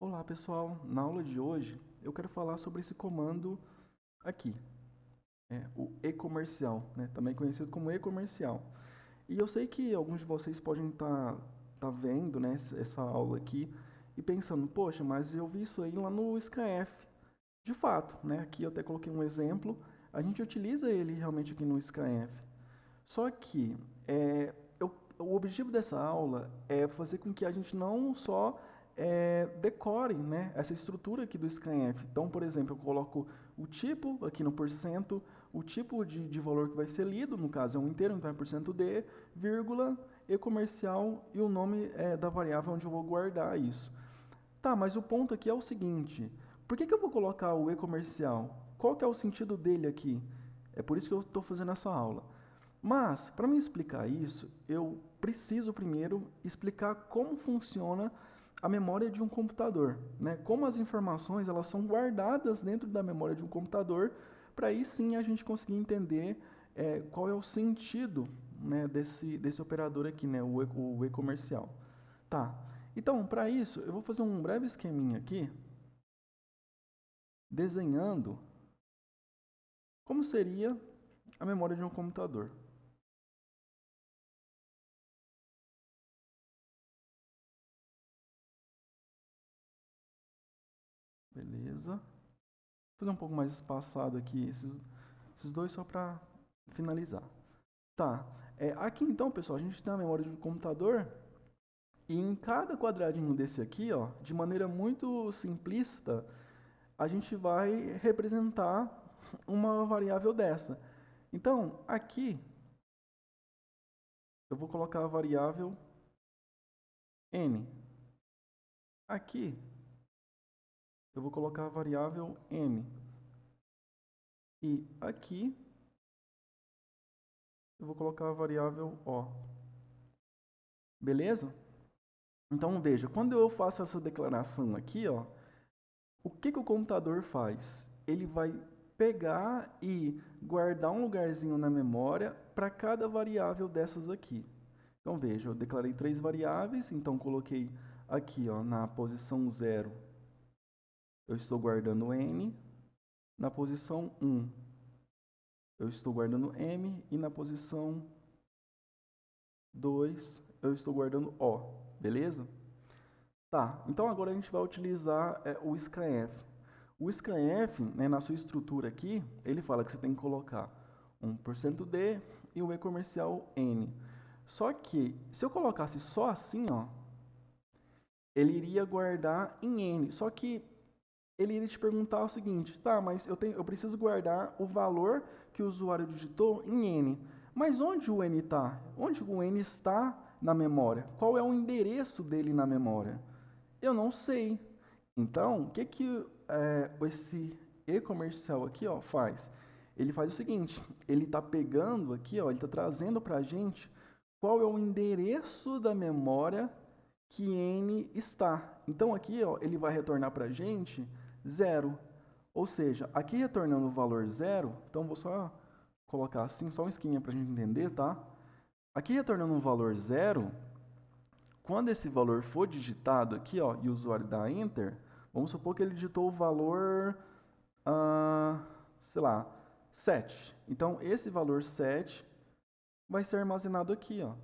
Olá pessoal, na aula de hoje eu quero falar sobre esse comando aqui, o e-comercial, né? Também conhecido como e-comercial. E eu sei que alguns de vocês podem estar vendo, né, essa aula aqui e pensando, poxa, mas eu vi isso aí lá no SKF. De fato, né, aqui eu até coloquei um exemplo, a gente utiliza ele realmente aqui no SKF. Só que o objetivo dessa aula é fazer com que a gente não só decore, né, essa estrutura aqui do scanf. Então, por exemplo, eu coloco o tipo aqui no porcento, o tipo de valor que vai ser lido, no caso é um inteiro, então é porcento %d, vírgula, e comercial e o nome da variável onde eu vou guardar isso. Tá, mas o ponto aqui é o seguinte, por que eu vou colocar o e-comercial? Qual que é o sentido dele aqui? É por isso que eu estou fazendo essa aula. Mas, para me explicar isso, eu preciso primeiro explicar como funciona a memória de um computador, né? Como as informações elas são guardadas dentro da memória de um computador, para aí sim a gente conseguir entender qual é o sentido, né, desse operador aqui, né, o e-comercial. Tá, então para isso eu vou fazer um breve esqueminha aqui, desenhando como seria a memória de um computador. Beleza. Vou fazer um pouco mais espaçado aqui, esses dois só para finalizar. Tá, aqui então, pessoal, a gente tem a memória de um computador e em cada quadradinho desse aqui, ó, de maneira muito simplista, a gente vai representar uma variável dessa. Então, aqui eu vou colocar a variável n. Aqui eu vou colocar a variável m. E aqui eu vou colocar a variável o. Beleza? Então veja, quando eu faço essa declaração aqui, ó, o que o computador faz? Ele vai pegar e guardar um lugarzinho na memória para cada variável dessas aqui. Então veja, eu declarei três variáveis, então coloquei aqui ó, na posição 0, eu estou guardando n, na posição 1, eu estou guardando m, e na posição 2, eu estou guardando o, beleza? Tá, então agora a gente vai utilizar o scanf. O scanf, né, na sua estrutura aqui, ele fala que você tem que colocar um %d e o e-comercial n. Só que, se eu colocasse só assim, ó, ele iria guardar em n. Só que ele iria te perguntar o seguinte, tá, mas eu preciso guardar o valor que o usuário digitou em n. Mas onde o n está? Onde o n está na memória? Qual é o endereço dele na memória? Eu não sei. Então, o que esse e-comercial aqui ó, faz? Ele faz o seguinte, ele está pegando aqui, ó, ele está trazendo para a gente qual é o endereço da memória que n está. Então, aqui ó, ele vai retornar para a gente 0. Ou seja, aqui retornando o valor 0, então vou só colocar assim, só um esquema para a gente entender, tá? Aqui retornando um valor 0, quando esse valor for digitado aqui, ó, e o usuário dá Enter, vamos supor que ele digitou o valor, sei lá, 7. Então, esse valor 7 vai ser armazenado aqui, ó.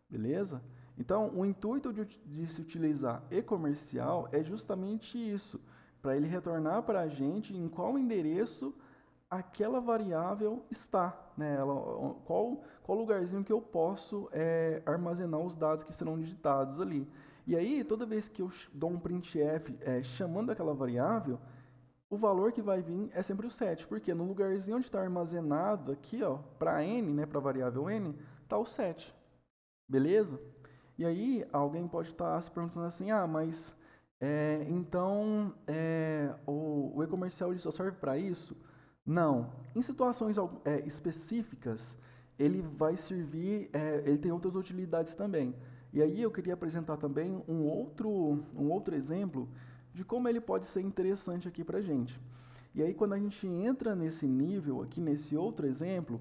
Beleza? Então, o intuito de se utilizar e-comercial é justamente isso, para ele retornar para a gente em qual endereço aquela variável está, né? Qual lugarzinho que eu posso armazenar os dados que serão digitados ali. E aí, toda vez que eu dou um printf chamando aquela variável, o valor que vai vir é sempre o 7, porque no lugarzinho onde está armazenado aqui, ó, para n, né, para a variável n, está o 7. Beleza? E aí, alguém pode estar se perguntando assim, ah, mas então o e-comercial ele só serve para isso? Não. Em situações específicas, ele vai servir, ele tem outras utilidades também. E aí eu queria apresentar também um outro exemplo de como ele pode ser interessante aqui para a gente. E aí quando a gente entra nesse nível, aqui nesse outro exemplo,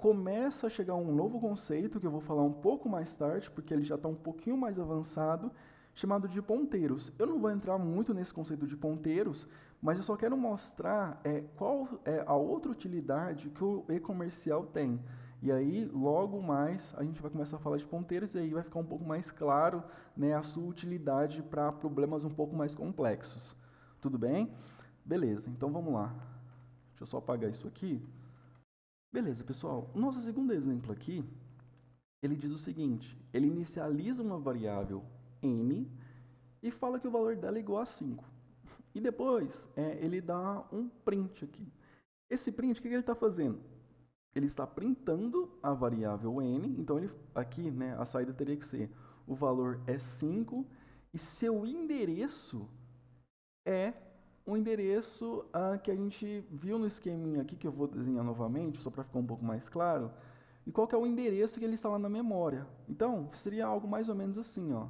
começa a chegar um novo conceito que eu vou falar um pouco mais tarde, porque ele já está um pouquinho mais avançado, chamado de ponteiros. Eu não vou entrar muito nesse conceito de ponteiros, mas eu só quero mostrar qual é a outra utilidade que o e-comercial tem. E aí, logo mais, a gente vai começar a falar de ponteiros e aí vai ficar um pouco mais claro, né, a sua utilidade para problemas um pouco mais complexos. Tudo bem? Beleza, então vamos lá. Deixa eu só apagar isso aqui. Beleza, pessoal. O nosso segundo exemplo aqui, ele diz o seguinte: ele inicializa uma variável n e fala que o valor dela é igual a 5. E depois, ele dá um print aqui. Esse print, o que ele está fazendo? Ele está printando a variável n, então aqui, né, a saída teria que ser, o valor é 5 e seu endereço é o endereço que a gente viu no esqueminha aqui, que eu vou desenhar novamente, só para ficar um pouco mais claro. E qual que é o endereço que ele está lá na memória? Então, seria algo mais ou menos assim, ó.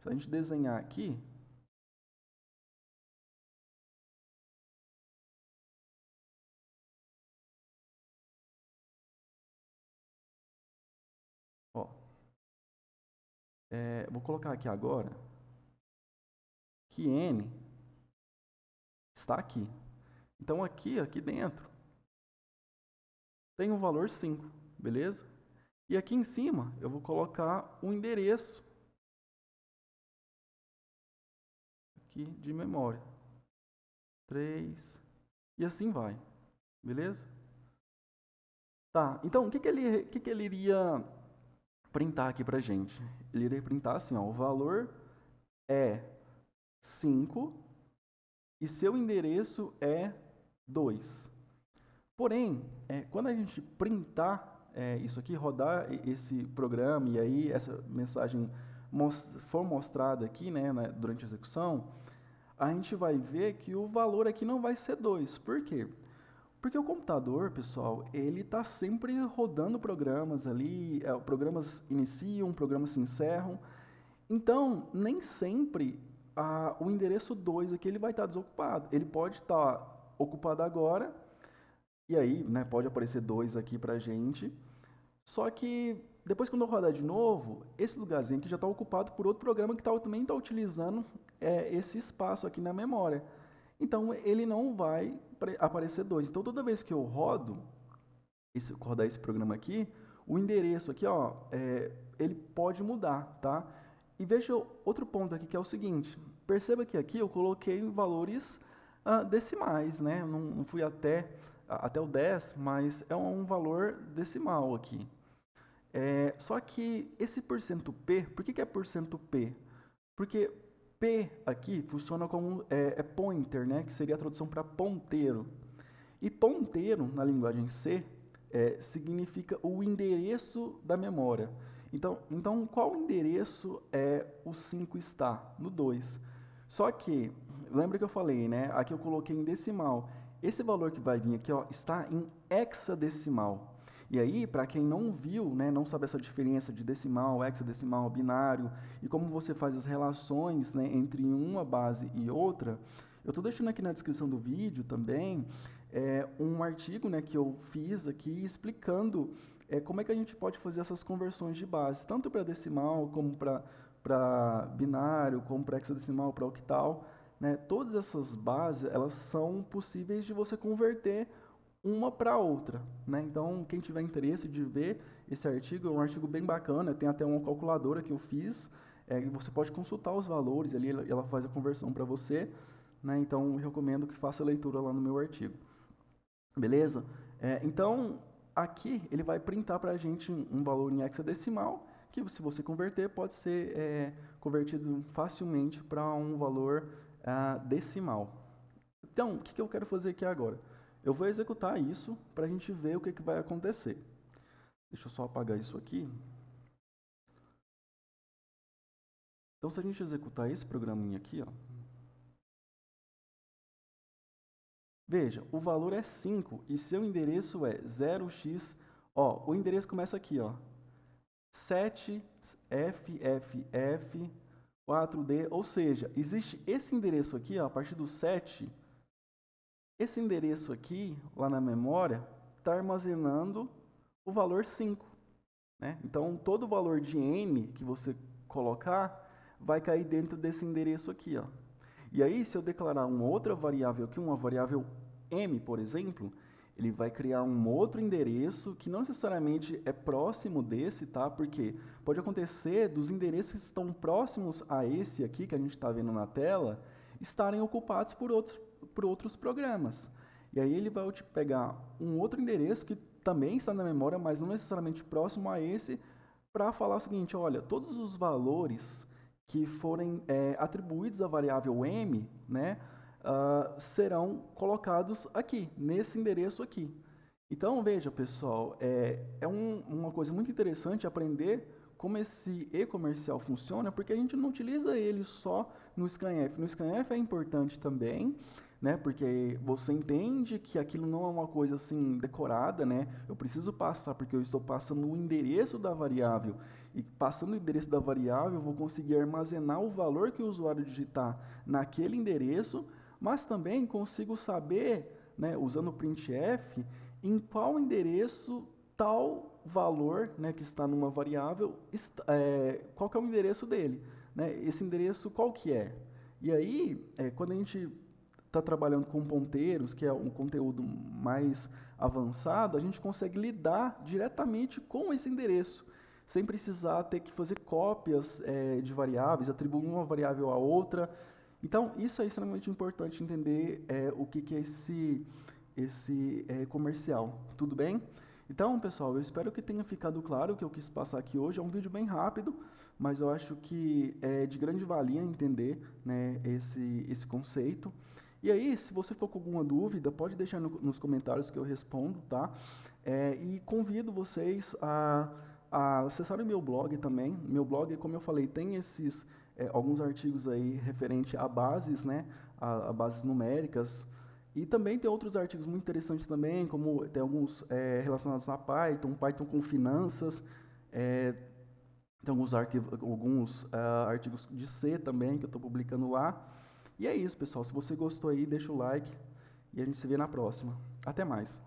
Se a gente desenhar aqui, ó, vou colocar aqui agora que n está aqui. Então, aqui dentro, tem um valor 5, beleza? E aqui em cima, eu vou colocar o endereço aqui de memória. 3, e assim vai, beleza? Tá, então, o que ele iria printar aqui pra gente? Ele iria printar assim, ó, o valor é 5 e seu endereço é 2. Porém, quando a gente printar isso aqui, rodar esse programa e aí essa mensagem for mostrada aqui, né, durante a execução, a gente vai ver que o valor aqui não vai ser 2. Por quê? Porque o computador, pessoal, ele está sempre rodando programas ali, programas iniciam, programas se encerram. Então, nem sempre o endereço 2 aqui ele vai estar desocupado. Ele pode estar ocupado agora, e aí, né, pode aparecer 2 aqui para a gente. Só que depois, quando eu rodar de novo, esse lugarzinho aqui já está ocupado por outro programa que também está utilizando esse espaço aqui na memória. Então, ele não vai aparecer 2. Então, toda vez que eu rodar esse programa aqui, o endereço aqui, ó, ele pode mudar, tá? E veja outro ponto aqui que é o seguinte: perceba que aqui eu coloquei valores decimais, né? Não fui até o 10, mas é um valor decimal aqui. Só que esse %p, por que é %p? Porque p aqui funciona como pointer, né? Que seria a tradução para ponteiro. E ponteiro, na linguagem C, significa o endereço da memória. Então, qual endereço o 5 está? No 2. Só que, lembra que eu falei, né? Aqui eu coloquei em decimal. Esse valor que vai vir aqui, ó, está em hexadecimal. E aí, para quem não viu, né, não sabe essa diferença de decimal, hexadecimal, binário, e como você faz as relações, né, entre uma base e outra, eu estou deixando aqui na descrição do vídeo também um artigo, né, que eu fiz aqui explicando como é que a gente pode fazer essas conversões de base, tanto para decimal, como para binário, como para hexadecimal, para octal. Né? Todas essas bases, elas são possíveis de você converter uma para outra, né? Então, quem tiver interesse de ver esse artigo, é um artigo bem bacana, tem até uma calculadora que eu fiz, e você pode consultar os valores ali, ela faz a conversão para você, né? Então, eu recomendo que faça a leitura lá no meu artigo. Beleza? Então, aqui ele vai printar para a gente um valor em hexadecimal, que se você converter, pode ser convertido facilmente para um valor decimal. Então, o que eu quero fazer aqui agora? Eu vou executar isso para a gente ver o que vai acontecer. Deixa eu só apagar isso aqui. Então, se a gente executar esse programinha aqui, ó, veja, o valor é 5 e seu endereço é 0x. Ó, o endereço começa aqui, ó, 7FFF4D, ou seja, existe esse endereço aqui, ó, a partir do 7. Esse endereço aqui, lá na memória, está armazenando o valor 5. Né? Então, todo o valor de n que você colocar vai cair dentro desse endereço aqui, ó. E aí, se eu declarar uma outra variável aqui, uma variável m, por exemplo, ele vai criar um outro endereço que não necessariamente é próximo desse, tá? Porque pode acontecer dos endereços que estão próximos a esse aqui, que a gente está vendo na tela, estarem ocupados por outros programas. E aí ele vai pegar um outro endereço que também está na memória, mas não necessariamente próximo a esse, para falar o seguinte, olha, todos os valores que forem atribuídos à variável m, né, serão colocados aqui, nesse endereço aqui. Então, veja, pessoal, uma coisa muito interessante aprender como esse e-comercial funciona, porque a gente não utiliza ele só no scanf. No scanf é importante também, né, porque você entende que aquilo não é uma coisa assim decorada, né? Eu preciso passar porque eu estou passando o endereço da variável e passando o endereço da variável eu vou conseguir armazenar o valor que o usuário digitar naquele endereço, mas também consigo saber, né, usando o printf, em qual endereço tal valor, né, que está numa variável, qual que é o endereço dele, né? Esse endereço qual que é? E aí, quando a gente está trabalhando com ponteiros, que é um conteúdo mais avançado, a gente consegue lidar diretamente com esse endereço, sem precisar ter que fazer cópias de variáveis, atribuir uma variável a outra. Então, isso é extremamente importante entender o que é esse comercial. Tudo bem? Então, pessoal, eu espero que tenha ficado claro o que eu quis passar aqui hoje. É um vídeo bem rápido, mas eu acho que é de grande valia entender, né, esse conceito. E aí, se você for com alguma dúvida, pode deixar nos comentários que eu respondo, tá? E convido vocês a acessarem o meu blog também. Meu blog, como eu falei, tem alguns artigos aí referente a bases, né? A bases numéricas. E também tem outros artigos muito interessantes também, como tem alguns relacionados a Python, Python com finanças, tem alguns artigos de C também que eu estou publicando lá. E é isso, pessoal. Se você gostou aí, deixa o like e a gente se vê na próxima. Até mais.